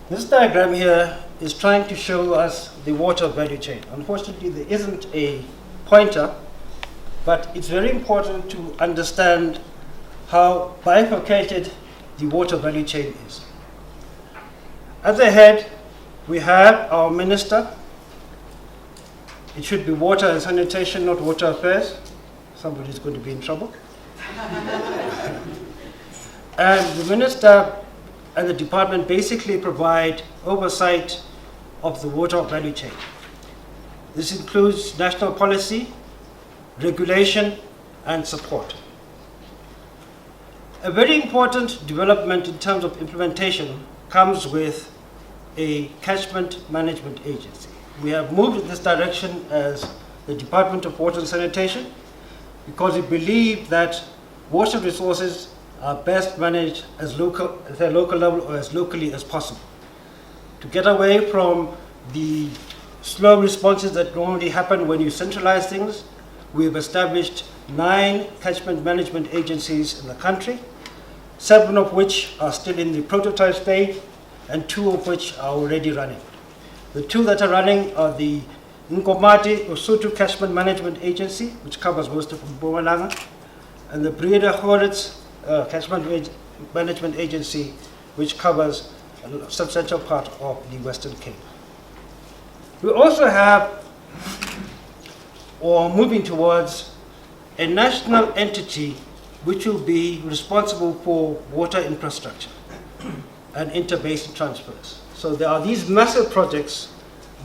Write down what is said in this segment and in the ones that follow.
This diagram here is trying to show us the water value chain. Unfortunately, there isn't a pointer, but it's very important to understand how bifurcated the water value chain is. At the head, we have our minister. It should be water and sanitation, not water affairs. Somebody's going to be in trouble. And the minister and the department basically provide oversight of the water value chain. This includes national policy, regulation, and support. A very important development in terms of implementation comes with a catchment management agency. We have moved in this direction as the Department of Water and Sanitation because we believe that water resources are best managed at a local level or as locally as possible. To get away from the slow responses that normally happen when you centralize things, we have established 9 catchment management agencies in the country, 7 of which are still in the prototype stage and 2 of which are already running. The 2 that are running are the Nkomati Usutu Catchment Management Agency, which covers most of Mpumalanga, and the Breda Horitz Catchment Management Agency, which covers a substantial part of the Western Cape. We also have, or moving towards, a national entity which will be responsible for water infrastructure and interbasin transfers. So there are these massive projects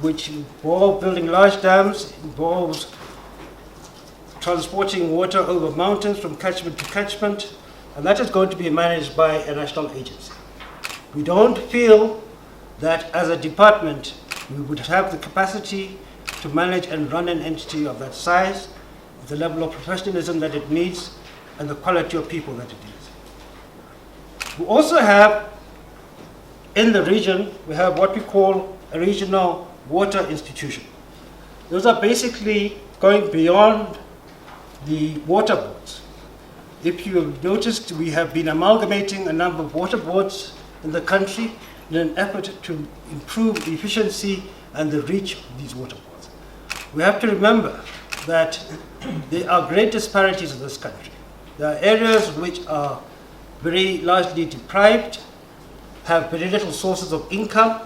which involve building large dams, involves transporting water over mountains from catchment to catchment, and that is going to be managed by a national agency. We don't feel that as a department we would have the capacity to manage and run an entity of that size, the level of professionalism that it needs, and the quality of people that it needs. We also have, in the region, we have what we call a regional water institution. Those are basically going beyond the water boards. If you have noticed, we have been amalgamating a number of water boards in the country in an effort to improve the efficiency and the reach of these water boards. We have to remember that there are great disparities in this country. There are areas which are very largely deprived, have very little sources of income,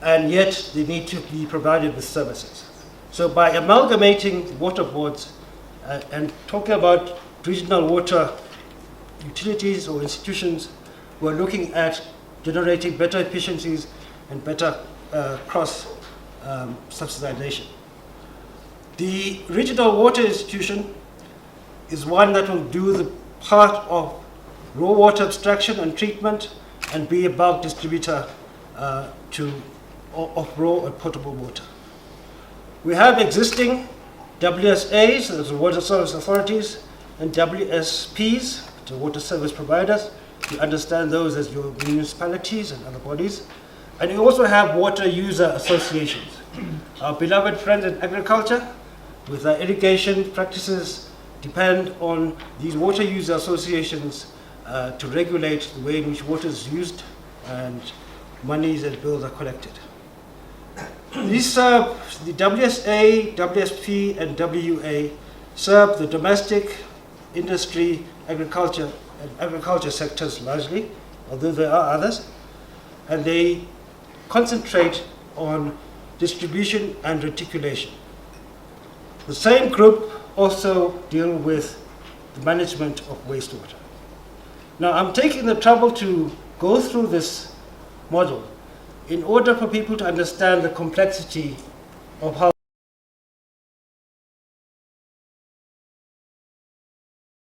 and yet they need to be provided with services. So by amalgamating water boards and talking about regional water utilities or institutions, we're looking at generating better efficiencies and better cross-subsidization. The regional water institution is one that will do the part of raw water abstraction and treatment and be a bulk distributor of raw and potable water. We have existing WSAs, those are water service authorities, and WSPs, the water service providers. You understand those as your municipalities and other bodies. And you also have water user associations. Our beloved friends in agriculture, with their irrigation practices, depend on these water user associations to regulate the way in which water is used and monies and bills are collected. These serve the WSA, WSP, and WA serve the domestic, industry, agriculture, and agriculture sectors largely, although there are others, and they concentrate on distribution and reticulation. The same group also deal with the management of wastewater. Now, I'm taking the trouble to go through this model in order for people to understand the complexity of how